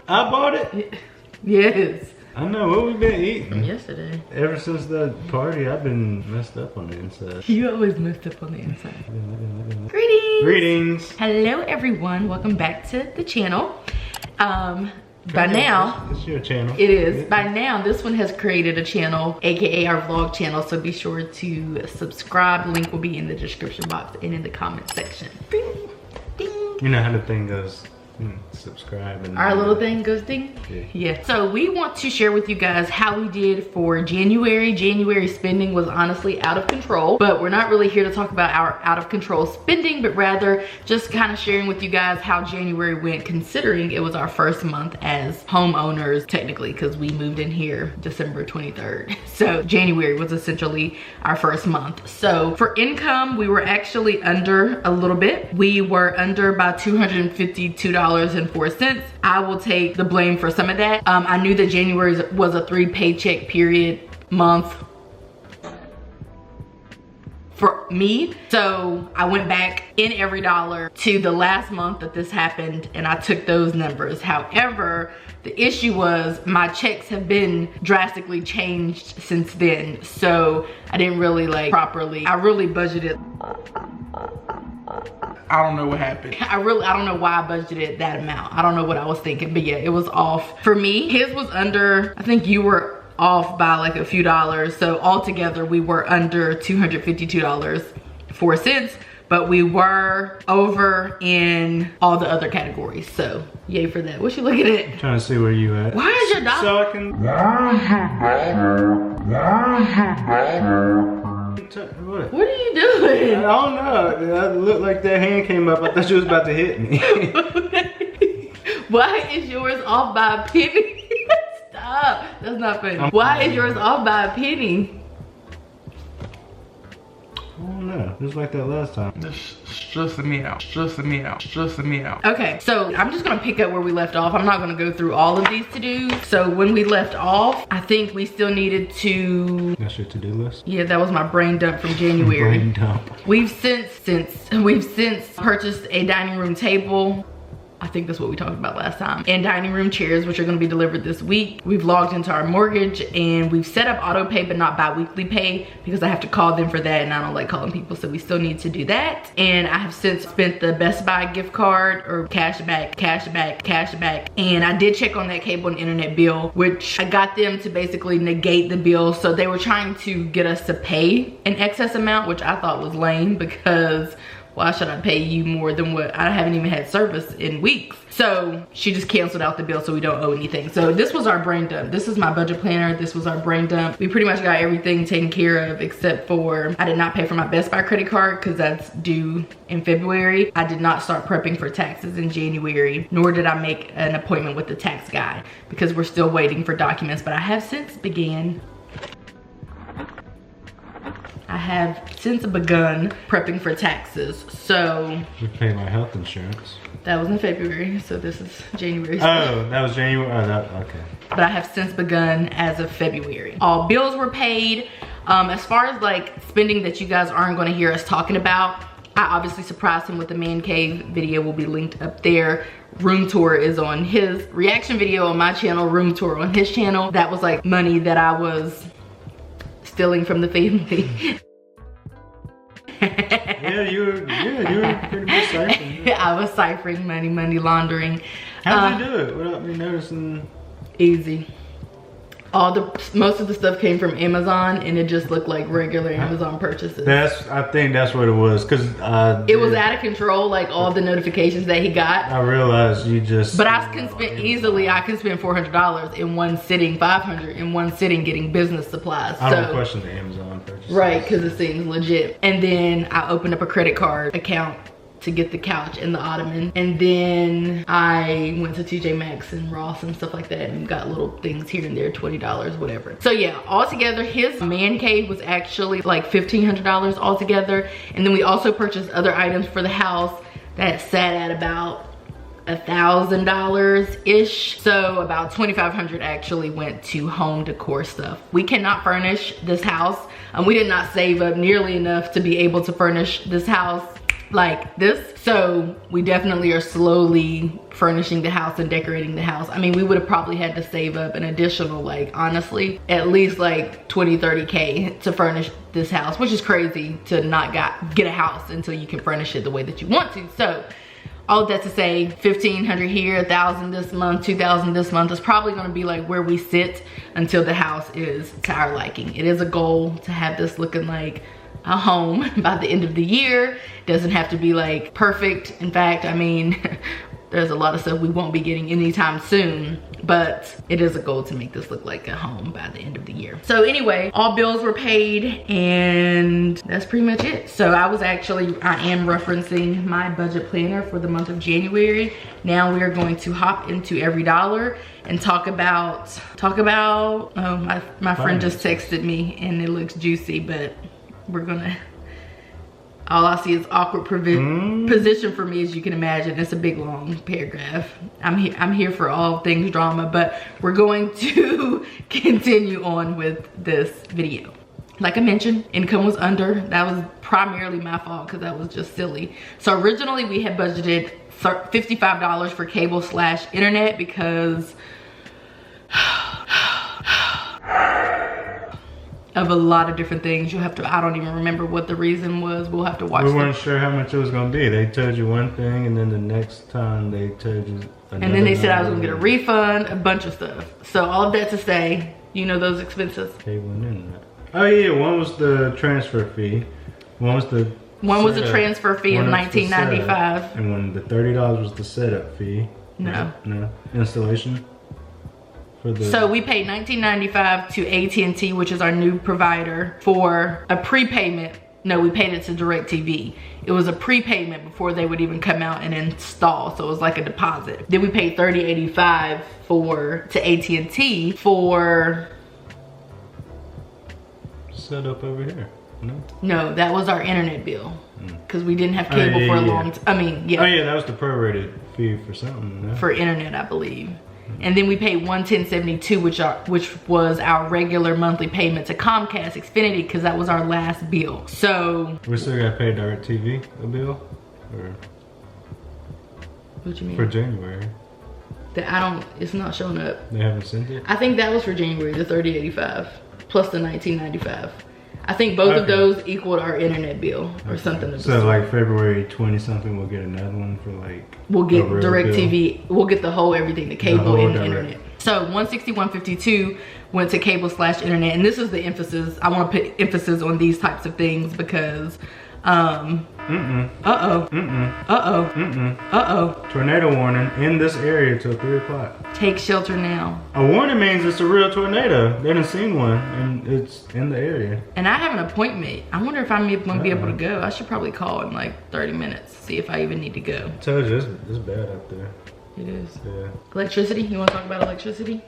I bought it? Yes. I know what we've been eating. From yesterday. Ever since the party, I've been messed up on the inside. You always messed up on the inside. Greetings. Greetings. Hello everyone. Welcome back to the channel. By now, it's your channel. It is. By now, this one has created a channel, aka our vlog channel. So be sure to subscribe. The link will be in the description box and in the comment section. Ding, ding. You know how the thing goes. Subscribe and our little thing goes ding. Yeah. So we want to share with you guys how we did for January. January spending was honestly out of control, but we're not really here to talk about our out of control spending, but rather just kind of sharing with you guys how January went, considering it was our first month as homeowners, technically, because we moved in here December 23rd. So January was essentially our first month. So for income, we were actually under a little bit. We were under by $252.04. I will take the blame for some of that. I knew that January was a 3 paycheck period month for me. So I went back in every dollar to the last month that this happened and I took those numbers. However, the issue was my checks have been drastically changed since then. So I didn't really like properly, I really budgeted. I don't know what happened. I don't know why I budgeted that amount. I don't know what I was thinking, but yeah, it was off. For me, his was under, I think you were off by like a few dollars. So altogether we were under $252.04, but we were over in all the other categories. So yay for that. What you looking at? I'm trying to see where you at. Why is your dollar? So I can. What? What are you doing? I don't know. It looked like that hand came up. I thought you was about to hit me. Why is yours off by a penny? Stop. That's not funny. Why is yours off by a penny? I don't know. Just like that last time. This stressing me out, stressing me out, stressing me out. Okay, so I'm just gonna pick up where we left off. I'm not gonna go through all of these to-dos. So when we left off, I think we still needed to... That's your to-do list? Yeah, that was my brain dump from January. Brain dump. We've since purchased a dining room table. I think that's what we talked about last time. And dining room chairs, which are gonna be delivered this week. We've logged into our mortgage and we've set up auto pay, but not bi-weekly pay because I have to call them for that and I don't like calling people. So we still need to do that. And I have since spent the Best Buy gift card or cashback. And I did check on that cable and internet bill, which I got them to basically negate the bill. So they were trying to get us to pay an excess amount, which I thought was lame because why should I pay you more than what I haven't even had service in weeks? So she just canceled out the bill so we don't owe anything. So this was our brain dump. This is my budget planner. This was our brain dump. We pretty much got everything taken care of except for I did not pay for my Best Buy credit card because that's due in February. I did not start prepping for taxes in January, nor did I make an appointment with the tax guy because we're still waiting for documents, but I have since begun prepping for taxes. So you paid my health insurance. That was in February, so this is January. Oh, that was January. Oh, okay. But I have since begun as of February. All bills were paid. As far as like spending that you guys aren't going to hear us talking about, I obviously surprised him with the man cave video. Will be linked up there. Room tour is on his reaction video on my channel. Room tour on his channel. That was like money that I was stealing from the family. yeah, you were pretty much ciphering. Yeah. I was ciphering money laundering. How'd you do it without me noticing? Easy. Most of the stuff came from Amazon and it just looked like regular Amazon purchases. I think that's what it was, because it was out of control, like all the notifications that he got. I realized you just. But I can spend $400 in one sitting, $500 in one sitting getting business supplies. I don't question the Amazon purchases. Right, because it seems legit. And then I opened up a credit card account to get the couch and the ottoman, and then I went to TJ Maxx and Ross and stuff like that and got little things here and there, $20, whatever. So yeah, altogether his man cave was actually like $1,500 altogether. And then we also purchased other items for the house that sat at about $1,000 ish. So about $2,500 actually went to home decor stuff. We cannot furnish this house. We did not save up nearly enough to be able to furnish this house. like this. So we definitely are slowly furnishing the house and decorating the house. I mean, we would have probably had to save up an additional, like, honestly, at least like 20-30K to furnish this house, which is crazy to not get a house until you can furnish it the way that you want to. So all of that to say, 1,500 here, 1,000 this month, 2,000 this month is probably gonna be like where we sit until the house is to our liking. It is a goal to have this looking like a home by the end of the year. Doesn't have to be like perfect. In fact, I mean, there's a lot of stuff we won't be getting anytime soon, but it is a goal to make this look like a home by the end of the year. So anyway, all bills were paid and that's pretty much it. So I am referencing my budget planner for the month of January. Now we are going to hop into Every Dollar and talk about, oh, my friend just texted me and it looks juicy, but we're gonna, all I see is awkward position for me, as you can imagine. It's a big long paragraph. I'm here for all things drama, but we're going to continue on with this video. Like I mentioned, income was under. That was primarily my fault because that was just silly. So originally we had budgeted $55 for cable/internet because of a lot of different things. You'll have to, I don't even remember what the reason was. We'll have to watch. We weren't sure how much it was gonna be. They told you one thing and then the next time they told you another. And then they said I was gonna get a refund, a bunch of stuff. So all of that to say, you know those expenses. Cable and internet. Oh yeah, one was the transfer fee. One was the transfer fee of $19.95. And when the $30 was the setup fee. No. No. Installation. So we paid $19.95 to AT&T, which is our new provider, for a prepayment. No, we paid it to DirecTV. It was a prepayment before they would even come out and install. So it was like a deposit. Then we paid $30.85 to AT&T for set up over here. No, that was our internet bill because we didn't have cable for a long time. I mean, yeah. Oh yeah, that was the prorated fee for something. No? For internet, I believe. And then we paid $110.72, which was our regular monthly payment to Comcast Xfinity because that was our last bill. So we still got paid DirecTV a bill, or what you mean for January? That it's not showing up. They haven't sent it. I think that was for January, the $30.85 plus the $19.95. I think both of those equaled our internet bill or something. Of so like February 20 something, we'll get another one for like. We'll get DirecTV. We'll get the whole everything, the cable and the internet. So $161.52 went to cable/internet, and this is the emphasis. I want to put emphasis on these types of things because. Tornado warning in this area till 3 o'clock. Take shelter now. A warning means it's a real tornado. They done seen one and it's in the area. And I have an appointment. I wonder if I'm gonna be able to go. I should probably call in like 30 minutes, see if I even need to go. I told you, it's bad up there. It is. Yeah. Electricity, you wanna talk about electricity?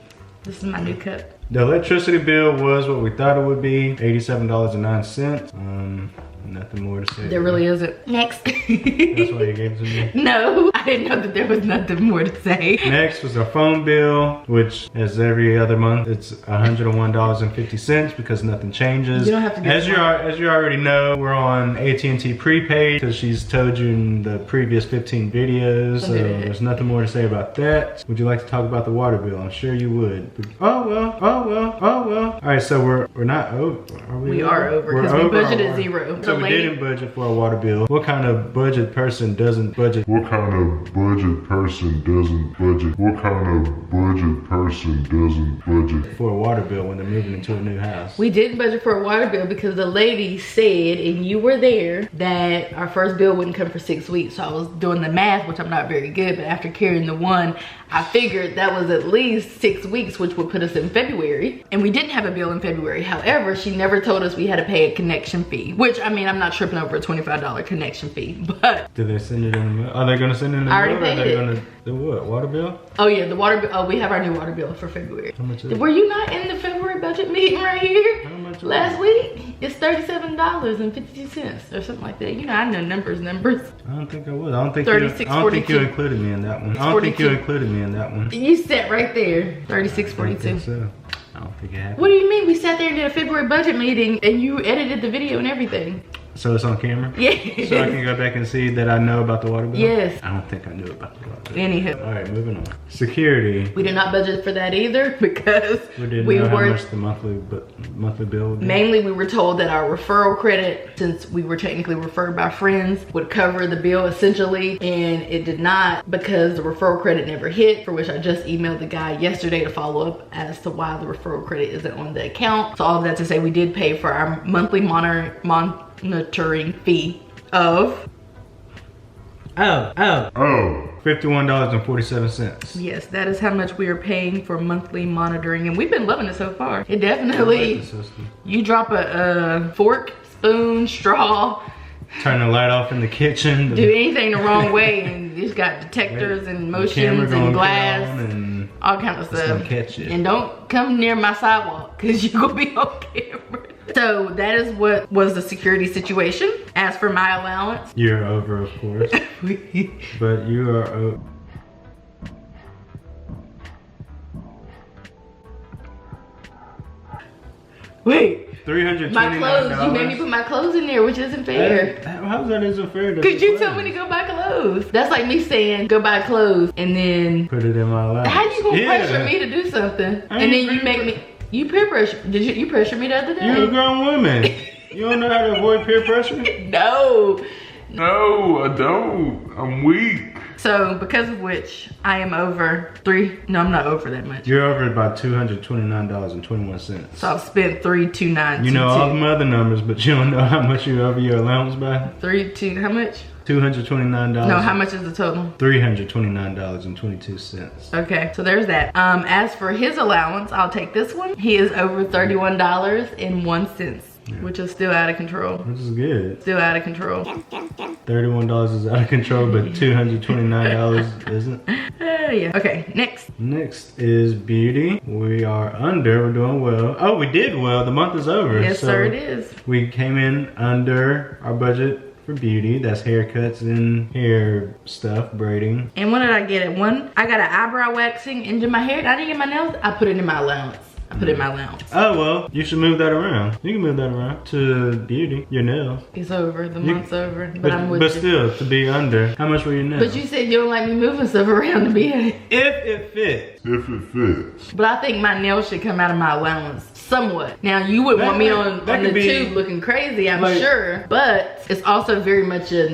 This is my new cup. The electricity bill was what we thought it would be, $87.09. Nothing more to say. There really isn't. Next. That's why you gave it to me? No, I didn't know that there was nothing more to say. Next was our phone bill, which as every other month, it's $101.50 because nothing changes. You don't have to get as you already know, we're on AT&T prepaid because she's told you in the previous 15 videos. So there's nothing more to say about that. Would you like to talk about the water bill? I'm sure you would. Oh well. All right, so we're not over. We are over because we budgeted zero. So we didn't budget for a water bill. What kind of budget person doesn't budget? What kind of budget person doesn't budget? What kind of budget person doesn't budget for a water bill when they're moving into a new house? We didn't budget for a water bill because the lady said, and you were there, that our first bill wouldn't come for 6 weeks. So I was doing the math, which I'm not very good, but after carrying the one, I figured that was at least 6 weeks, which would put us in February. And we didn't have a bill in February. However, she never told us we had to pay a connection fee, which, I mean, I'm not tripping over a $25 connection fee, but. Did they send it in the mail? Are they gonna send it in the mail? I already paid it. Gonna do what, water bill? Oh yeah, the water bill. Oh, we have our new water bill for February. How much is it? Were you not in the February budget meeting right here? How much last week? It's $37.52 or something like that. You know, I know numbers. I don't think I would. I don't think you included me in that one. I don't think you included me in that one. You sat right there. $36.42. So. I don't think it happened. What do you mean? We sat there and did a February budget meeting and you edited the video and everything. So it's on camera? Yeah. So I can go back and see that I know about the water bill? Yes. I don't think I knew about the water bill. Anywho. All right, moving on. Security. We did not budget for that either because We didn't know how much the monthly bill would be. Mainly we were told that our referral credit, since we were technically referred by friends, would cover the bill essentially, and it did not because the referral credit never hit, for which I just emailed the guy yesterday to follow up as to why the referral credit isn't on the account. So all of that to say we did pay for our monthly monitoring fee of $51.47. yes, that is how much we are paying for monthly monitoring, and we've been loving it so far. It definitely, I like the system. you drop a fork, spoon, straw, Turn the light off in the kitchen. do anything the wrong way, and it's got detectors and motions and glass, and all kind of stuff. gonna catch it. And don't come near my sidewalk because you're gonna be on camera. So that is what was the security situation. As for my allowance, You're over, of course. But you are wait, $329. my clothes, you made me put my clothes in there, which isn't fair. How's that isn't fair? Cause you told me to go buy clothes. That's like me saying go buy clothes and then put it in my lap. how you gonna pressure me to do something and then you make me, you peer pressure, you pressure me the other day? You're a grown woman. You don't know how to avoid peer pressure? No. No, I don't. I'm weak. So because of which I am over I'm not over that much. You're over about $229.21. So I've spent $329. You know all the other numbers, but you don't know how much you're over your allowance by? How much? $229. No, how much is the total? $329.22. Okay, so there's that. As for his allowance, I'll take this one. He is over $31.01, which is still out of control. Which is good. Still out of control. $31 is out of control, but $229 isn't. Yeah. Okay, next. Next is beauty. We are under, we're doing well. Oh, we did well, the month is over. Yes, so sir, it is. We came in under our budget for beauty. That's haircuts and hair stuff, braiding. And what did I get at one? I got an eyebrow waxing into my hair. I didn't get my nails. I put it in my allowance. I put it in my allowance. Oh, well, you should move that around. You can move that around to beauty, your nails. It's over, the month's over. But I'm with But you. still, to be under, how much were your nails? But you said you don't like me moving stuff around to be If it fits. If it fits. But I think my nails should come out of my allowance somewhat. Now you wouldn't want me on the tube looking crazy, I'm sure. But it's also very much a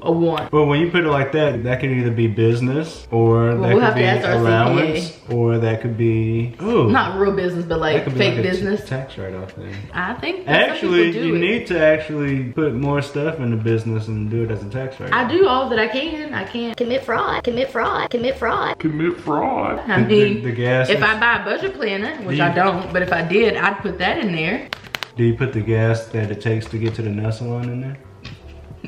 want. Well, when you put it like that, that could either be business or that could be allowance or that could be not real business, but like fake business. Tax write-off thing. I think actually you need to actually put more stuff into business and do it as a tax write-off. I do all that I can. I can't commit fraud. Commit fraud. Commit fraud. Commit fraud. I mean, the gas. If I buy a budget planner, which I don't, but if I did, I'd put that in there. Do you put the gas that it takes to get to the nail salon in there?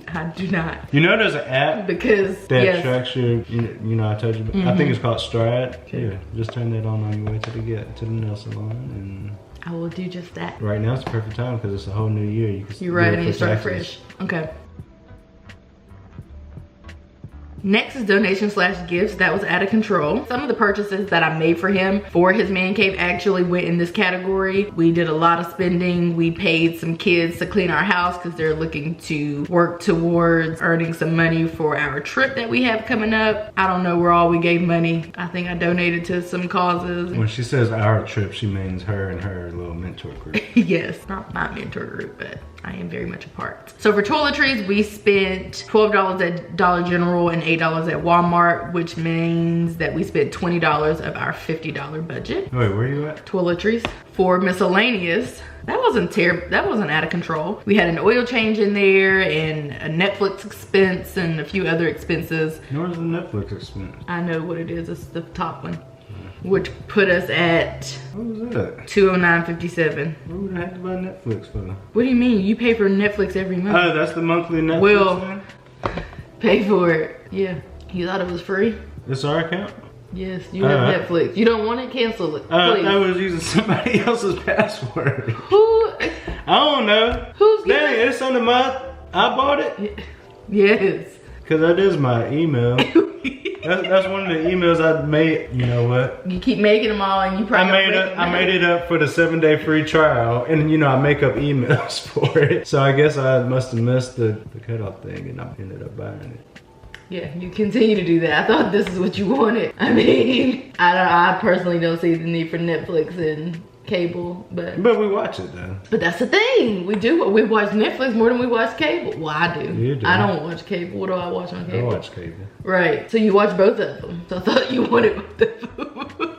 I do not. You know there's an app because that tracks your, you know I told you, I think it's called Stride. Okay. Yeah, just turn that on your way to the nail salon and I will do just that. Right now it's the perfect time because it's a whole new year. You're right, and you start fresh. Okay. Next is donation/gifts. That was out of control. Some of the purchases that I made for him for his man cave actually went in this category. We did a lot of spending. We paid some kids to clean our house because they're looking to work towards earning some money for our trip that we have coming up. I don't know where all we gave money. I think I donated to some causes. When she says our trip, she means her and her little mentor group. Yes, not my mentor group, but I am very much a part. So for toiletries, we spent $12 at Dollar General and $8 at Walmart, which means that we spent $20 of our $50 budget. Wait, where are you at? Toiletries. For miscellaneous, that wasn't terrible. That wasn't out of control. We had an oil change in there and a Netflix expense and a few other expenses. Where's the Netflix expense? I know what it is. It's the top one. Which put us at what was that? $209.57. What would I have to buy Netflix for? What do you mean? You pay for Netflix every month. Oh, that's the monthly Netflix Will pay for it. Yeah. You thought it was free? It's our account? Yes, you have Netflix. You don't want it? Cancel it, please. I was using somebody else's password. Who? I don't know. Who's Dang, it's under I bought it? Yes. Because that is my email. That's one of the emails I made. You know what? You keep making them all, and you probably I made it up for the 7-day free trial, and you know I make up emails for it. So I guess I must have missed the cutoff thing, and I ended up buying it. Yeah, you continue to do that. I thought this is what you wanted. I mean, I personally don't see the need for Netflix and cable, but we watch it though. But that's the thing. We watch Netflix more than we watch cable. Well, I do. You do. I don't watch cable. What do I watch on cable? I watch cable. Right. So you watch both of them. So I thought you wanted both of them.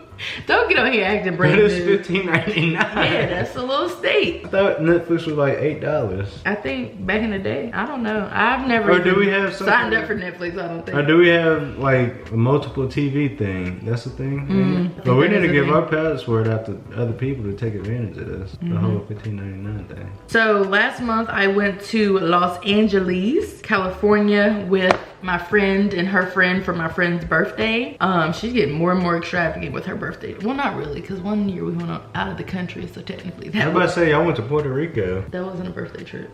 Don't get on here acting brand new. But it's $15.99. Yeah, that's a little steep. I thought Netflix was like $8. I think back in the day. I don't know. I've never Or do we have signed up for Netflix, I don't think. Or do we have like a multiple TV thing? That's the thing? But we need to give our password out to other people to take advantage of this. The whole $15.99 thing. So last month I went to Los Angeles, California with my friend and her friend for my friend's birthday. She's getting more and more extravagant with her birthday. Well, not really, because one year we went out of the country, so technically that I was about to say, I went to Puerto Rico. That wasn't a birthday trip.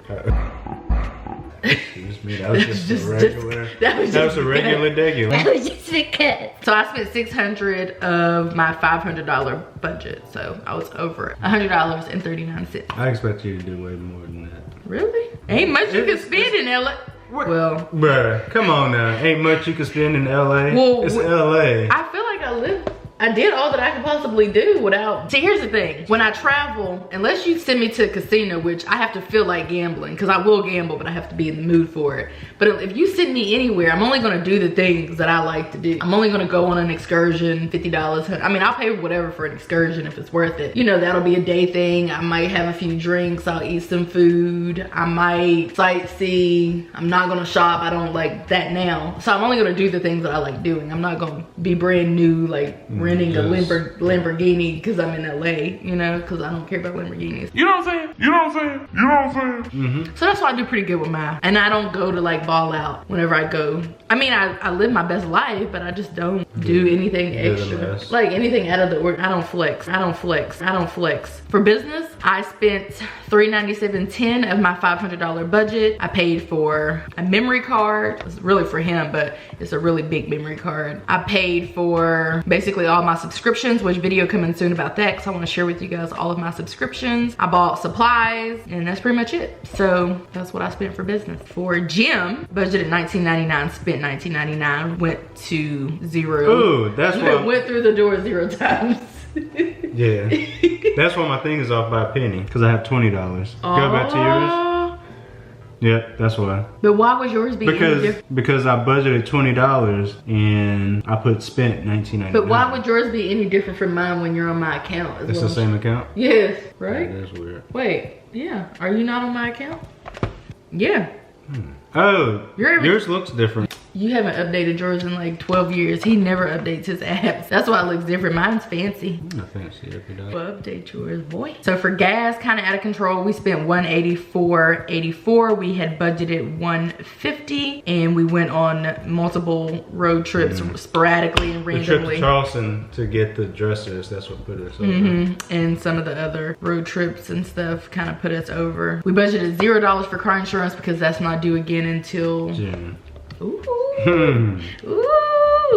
Excuse me, that was just a regular. That was a regular day. That was just because. So I spent $600 of my $500 budget, so I was over $100.39. I expect you to do way more than that. Really? Ain't much you can spend in LA. What? Well, bruh, come on now. Ain't much you can spend in LA. Well, it's LA. I feel like I did all that I could possibly do without. See, here's the thing. When I travel, unless you send me to a casino, which I have to feel like gambling, because I will gamble, but I have to be in the mood for it. But if you send me anywhere, I'm only gonna do the things that I like to do. I'm only gonna go on an excursion, $50. I mean, I'll pay whatever for an excursion if it's worth it. You know, that'll be a day thing. I might have a few drinks. I'll eat some food. I might sightsee. I'm not gonna shop. I don't like that now. So I'm only gonna do the things that I like doing. I'm not gonna be brand new, like renting a Lamborghini because I'm in LA, you know, because I don't care about Lamborghinis. You know what I'm saying? You know what I'm saying? You know what I'm saying? So that's why I do pretty good with math. And I don't go to like ball out whenever I go. I mean, I live my best life, but I just don't do anything extra. Like anything out of the work. I don't flex. I don't flex. I don't flex. For business, I spent $397.10 of my $500 budget. I paid for a memory card. It's really for him, but it's a really big memory card. I paid for basically all my subscriptions, which video coming soon about that, because I want to share with you guys all of my subscriptions. I bought supplies, and that's pretty much it. So that's what I spent for business. For gym, budgeted $19.99, spent $19.99, went to zero. Ooh, that's why went through the door 0 times. Yeah, that's why my thing is off by a penny, because I have $20. Go back to yours. Yeah, that's why. But why was yours be because I budgeted $20 and I spent $19.99. But why would yours be any different from mine when you're on my account? It's the same account? Yes, right? That is weird. Wait, yeah. Are you not on my account? Yeah. Oh, yours looks different. You haven't updated yours in like 12 years. He never updates his apps. That's why it looks different. Mine's fancy. Not fancy every day. Well, update yours, boy. So for gas, kind of out of control, we spent $184.84. We had budgeted $150, and we went on multiple road trips sporadically and randomly. We tripped to Charleston to get the dressers. That's what put us over. And some of the other road trips and stuff kind of put us over. We budgeted $0 for car insurance because that's not due again until June. Ooh. Ooh,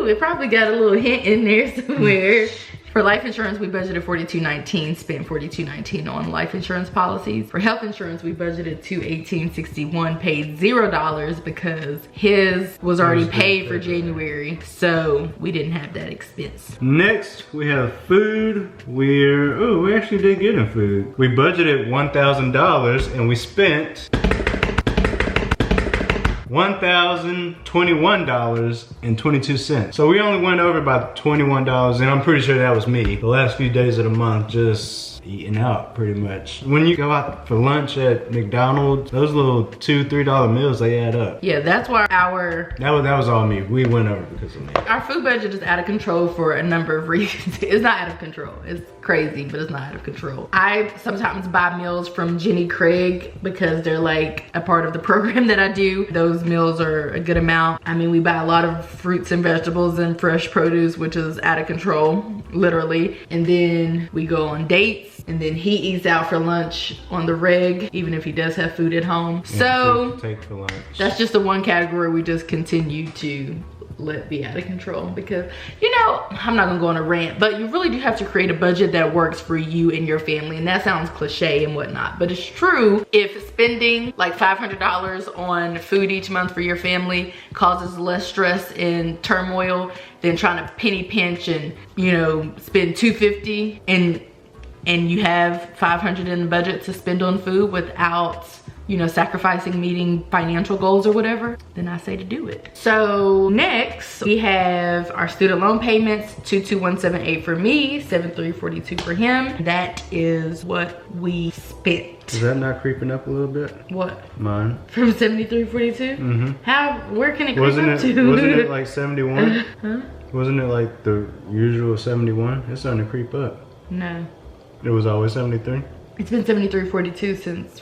it probably got a little hint in there somewhere. For life insurance, we budgeted $42.19, spent $42.19 on life insurance policies. For health insurance, we budgeted $218.61, paid $0 because his was already paid for January, so we didn't have that expense. Next, we have food. We actually did good in food. We budgeted $1,000 and we spent $1,021.22. So we only went over about $21, and I'm pretty sure that was me. The last few days of the month, just eating out pretty much. When you go out for lunch at McDonald's, those little $2, $3 meals, they add up. Yeah, that's why that was all me. We went over because of me. Our food budget is out of control for a number of reasons. It's not out of control. It's crazy, but it's not out of control. I sometimes buy meals from Jenny Craig because they're like a part of the program that I do. Those those meals are a good amount. I mean, we buy a lot of fruits and vegetables and fresh produce, which is out of control, literally. And then we go on dates, and then he eats out for lunch on the reg, even if he does have food at home. So take for lunch. That's just the one category we just continue to let be out of control, because, you know, I'm not gonna go on a rant, but you really do have to create a budget that works for you and your family. And that sounds cliche and whatnot, but it's true. If spending like $500 on food each month for your family causes less stress and turmoil than trying to penny pinch and, you know, spend $250 and you have $500 in the budget to spend on food without, you know, sacrificing meeting financial goals or whatever, then I say to do it. So next, we have our student loan payments, 22178 for me, 7342 for him. That is what we spent. Is that not creeping up a little bit? What? Mine. From 7342? Mm-hmm. How, where can it creep up to? Wasn't it like 71? Huh? Wasn't it like the usual 71? It's starting to creep up. No. It was always 73? It's been 7342 since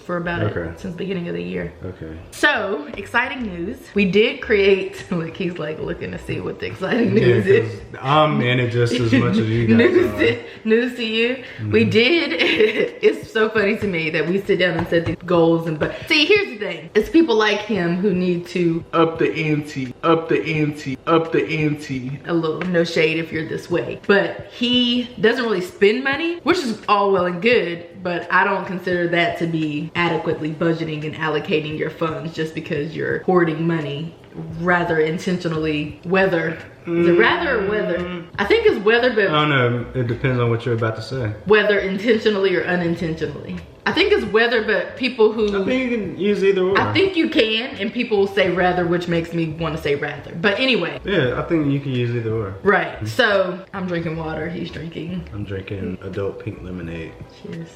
since beginning of the year. Okay. So, exciting news. We did create, look, he's like looking to see what the exciting news is. I'm in it just as much as you guys are. News to you. We did, it's so funny to me that we sit down and set these goals but see, here's the thing. It's people like him who need to up the ante, up the ante, up the ante. A little, no shade if you're this way, but he doesn't really spend money, which is all well and good, but I don't consider that to be adequately budgeting and allocating your funds just because you're hoarding money rather intentionally. Is it rather or whether? I think it's whether, but I don't know. It depends on what you're about to say. Whether intentionally or unintentionally. I think it's whether, but people who... I think you can use either or. I think you can, and people will say rather, which makes me want to say rather. But anyway. Yeah, I think you can use either or. Right. So, I'm drinking water. He's drinking. I'm drinking adult pink lemonade. Cheers.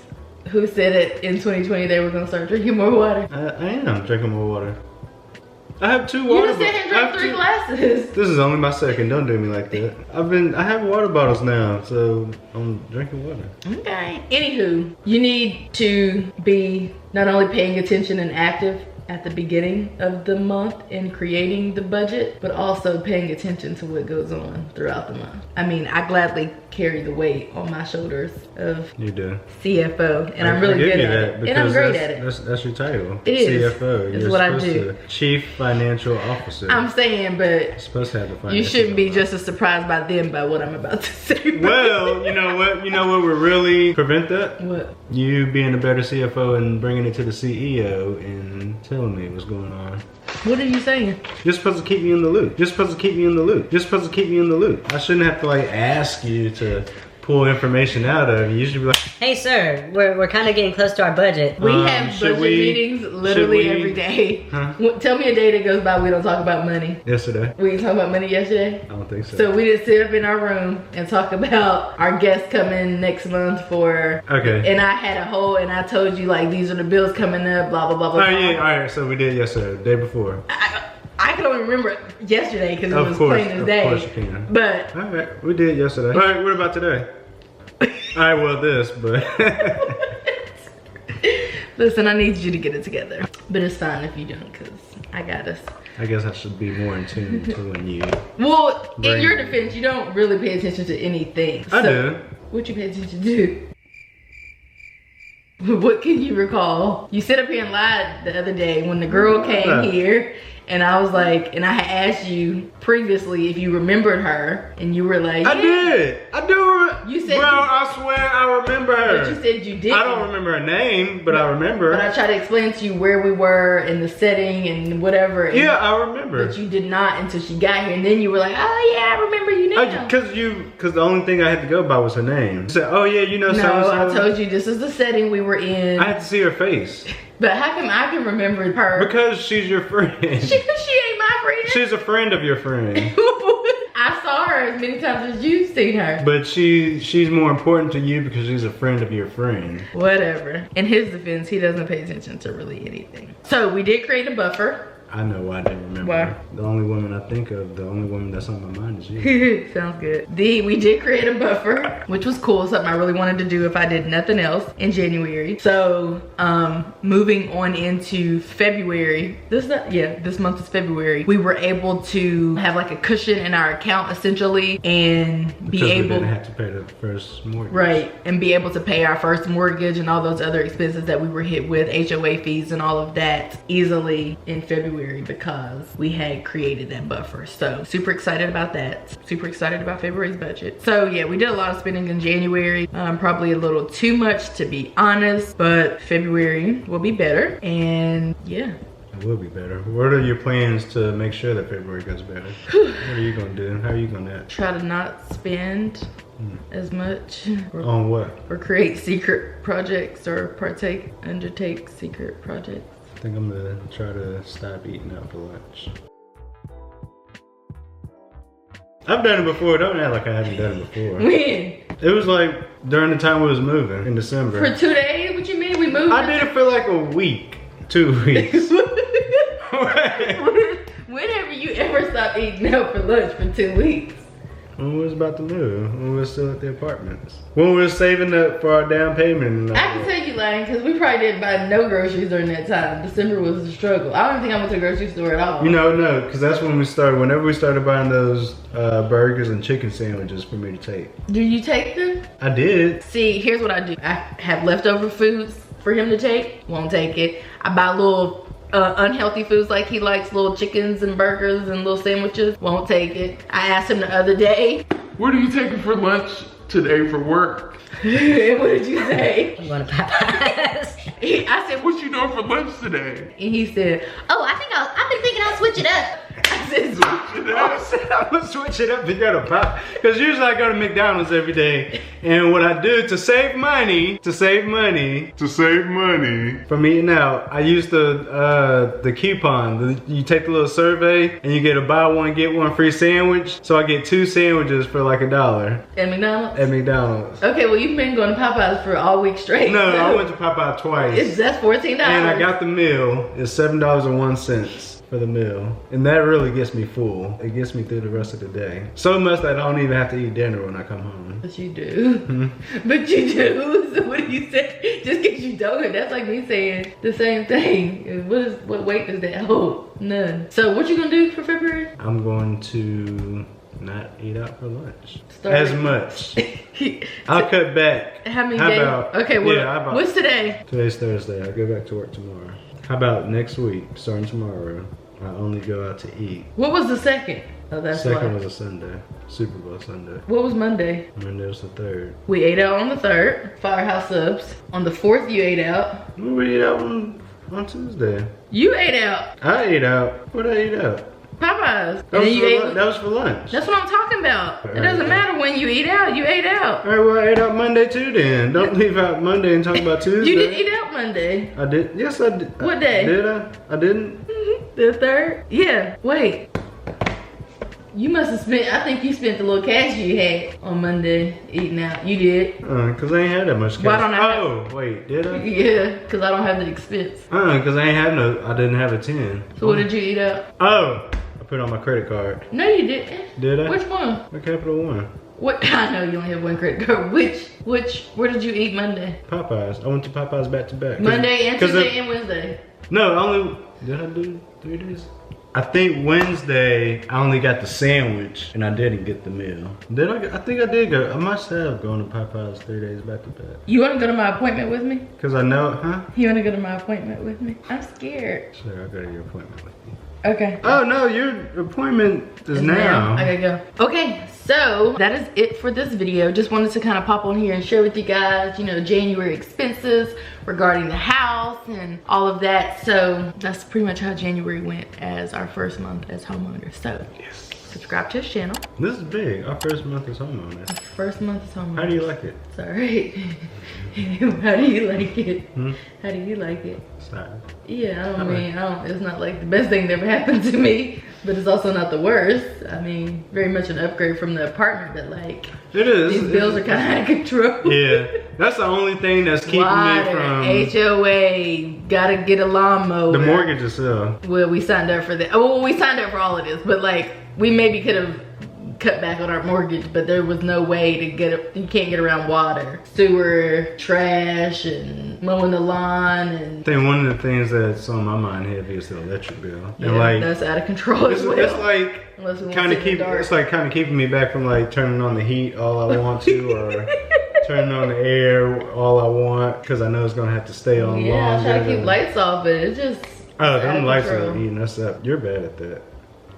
Who said it in 2020 they were going to start drinking more water? I am drinking more water. I have 2 water bottles. You just said drink 3 glasses. This is only my second. Don't do me like that. I have water bottles now, so I'm drinking water. Okay. Anywho, you need to be not only paying attention and active at the beginning of the month in creating the budget, but also paying attention to what goes on throughout the month. I mean, I gladly carry the weight on my shoulders of you do CFO, and I'm really good at it, and I'm great at it. That's your title. It is. CFO. It's what I do. Chief Financial Officer. I'm saying, but you're supposed to have the financial. You shouldn't be just as surprised by them by what I'm about to say. Well, you know what? You know what would really prevent that? What? You being a better CFO and bringing it to the CEO and telling me what's going on. What are you saying? You're supposed to keep me in the loop. You're supposed to keep me in the loop. You're supposed to keep me in the loop. I shouldn't have to like ask you to pull information out of you. You should be like, hey sir, we're kind of getting close to our budget. We have budget meetings literally every day. Huh? Tell me a day that goes by we don't talk about money. Yesterday. We didn't talk about money yesterday? I don't think so. So we just sit up in our room and talk about our guests coming next month for... Okay. And I had a whole, and I told you like, these are the bills coming up, blah, blah, blah, blah. Oh yeah, all right, so we did yesterday, the day before. I can only remember yesterday because it was plain as day. Of course you can. But... All right, we did yesterday. All right, what about today? Alright, well this, but... Listen, I need you to get it together. But it's fine if you don't, because I got us. I guess I should be more in tune to when you... Well, in your defense, you don't really pay attention to anything. I do. What you pay attention to? What can you recall? You sit up here and lied the other day when the girl came here. And I was like, and I had asked you previously if you remembered her, and you were like, yeah. I did. I do. You said, bro, I swear I remember her. But you said you didn't. I don't remember her name, but I remember. But I tried to explain to you where we were and the setting and whatever. And yeah, I remember. But you did not until she got here, and then you were like, oh yeah, I remember you now. Because the only thing I had to go by was her name. You said, oh yeah, you know so and so. No, I told you this is the setting we were in. I had to see her face. But how come I can remember her? Because she's your friend. She ain't my friend. She's a friend of your friend. I saw her as many times as you've seen her. But she's more important to you because she's a friend of your friend. Whatever. In his defense, he doesn't pay attention to really anything. So we did create a buffer I know why I didn't remember. Why? The only woman I think of, the only woman that's on my mind is you. Sounds good. We did create a buffer, which was cool. Something I really wanted to do if I did nothing else in January. So moving on into February, this month is February. We were able to have like a cushion in our account essentially, and be because able, we didn't have to pay the first mortgage. right, and be able to pay our first mortgage and all those other expenses that we were hit with, HOA fees and all of that, easily in February because we had created that buffer. So super excited about that. Super excited about February's budget. So yeah, we did a lot of spending in January, probably a little too much to be honest, but February will be better, and yeah. It will be better. What are your plans to make sure that February goes better? What are you gonna do? How are you gonna Try to not spend as much. On what? Or create secret projects or undertake secret projects. I think I'm gonna try to stop eating out for lunch. I've done it before. Don't act like I haven't done it before. When? It was like during the time we was moving in December. For 2 days? What you mean? We moved? I did it for like a week, 2 weeks. When have you ever stopped eating out for lunch for 2 weeks? When we was about to move, when we were still at the apartments. When we were saving up for our down payment. And I can tell you lying because we probably didn't buy no groceries during that time. December was a struggle. I don't think I went to the grocery store at all. You know, no, because that's when we started. Whenever we started buying those burgers and chicken sandwiches for me to take. Do you take them? I did. See, here's what I do. I have leftover foods for him to take. Won't take it. I buy little unhealthy foods like he likes, little chickens and burgers and little sandwiches. Won't take it. I asked him the other day. What are you taking for lunch today for work? What did you say? I'm going to Popeyes. I said, What you doing for lunch today? and he said, oh, I've been thinking I'll switch it up. I said, I'm gonna switch it up to go to Pop, because usually I go to McDonald's every day, and what I do to save money from eating out, I use the coupon. You take the little survey and you get a buy one get one free sandwich. So I get 2 sandwiches for like $1 at McDonald's? at McDonald's. Okay, well you've been going to Popeyes for all week straight. No, so I went to Popeye twice, that's $14. and I got the meal. It's $7.01 for the meal, and that really gets me full. It gets me through the rest of the day. So much that I don't even have to eat dinner when I come home. But you do. But you do. So what do you say? Just because you don't, that's like me saying the same thing. What weight does that hold? None. So what you gonna do for February? I'm going to not eat out for lunch Start as it. much. I'll cut back. How many days? About, Okay, well, yeah, how about, what's today? Today's Thursday. I go back to work tomorrow. How about next week, starting tomorrow, I only go out to eat. What was the second? Oh, that's Second why. was a Sunday, Super Bowl Sunday. What was Monday? Monday was the 3rd. We ate out on the 3rd, Firehouse Subs. On the 4th, you ate out. We eat out on Tuesday. You ate out. I ate out. What did I eat out? Popeyes. That, And then you that was for lunch. That's what I'm talking about. It doesn't matter when you eat out. You ate out. All right, well, I ate out Monday too then. Don't leave out Monday and talk about Tuesday. You didn't eat out Monday. I did. Yes, I did. What day? Did I? I didn't. The 3rd? Yeah. Wait. You must have spent, I think you spent the little cash you had on Monday eating out. You did. Cause I ain't had that much cash. Why don't I Oh, wait, did I? Yeah, because I don't have the expense. Cause I ain't have no, I didn't have a 10. So what did you eat out? Oh, I put it on my credit card. No, you didn't. Did I? Which one? My Capital One. What? I know you only have one credit card. Where did you eat Monday? Popeyes. I went to Popeyes back to back. Monday and Tuesday and Wednesday. No, did I do 3 days? I think Wednesday I only got the sandwich and I didn't get the meal. I think I did go. I must have gone to Popeyes 3 days back to back. You want to go to my appointment with me? Cause I know, huh? You want to go to my appointment with me? I'm scared. Sure, I'll go to your appointment with you. Okay. Oh no, your appointment is now. I gotta go. Okay, so that is it for this video. Just wanted to kind of pop on here and share with you guys, you know, January expenses regarding the house and all of that. So that's pretty much how January went as our first month as homeowners. So Yes. subscribe to his channel. This is big. Our first month as homeowners. First month as homeowners. How do you like it? Sorry. How do you like it? How do you like it? Sorry. Yeah, it's not like the best thing that ever happened to me. but it's also not the worst. I mean, very much an upgrade from the apartment, but like, it is. these bills are kind of out of control. Yeah, that's the only thing that's keeping me from HOA, gotta get a lawnmower. the mortgage itself. Well, we signed up for that. Oh, well, we signed up for all of this, but like, we maybe could have cut back on our mortgage, but there was no way to you can't get around water, sewer, trash, and mowing the lawn. And I think one of the things that's on my mind heavy is the electric bill. yeah, And like, that's out of control as well. it's like Unless we want kind to of sit in the dark. it's like kind of keeping me back from like turning on the heat all I want to, or turning on the air all I want, because I know it's gonna have to stay on Yeah, I longer. try to keep lights off, but it just Them lights are control. eating us up. You're bad at that.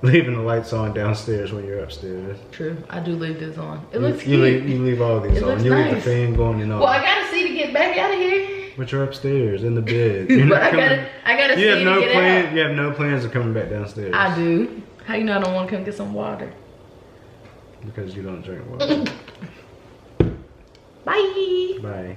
Leaving the lights on downstairs when you're upstairs. True, I do leave this on. It looks You cute. leave all these It on. looks You leave the nice. fan going and all. Well, I gotta see to get back out of here. But you're upstairs in the bed. You're But not I coming- gotta You see have to no get plan. out. You have no plans of coming back downstairs. I do. How you know I don't want to come get some water? Because you don't drink water. Bye. Bye.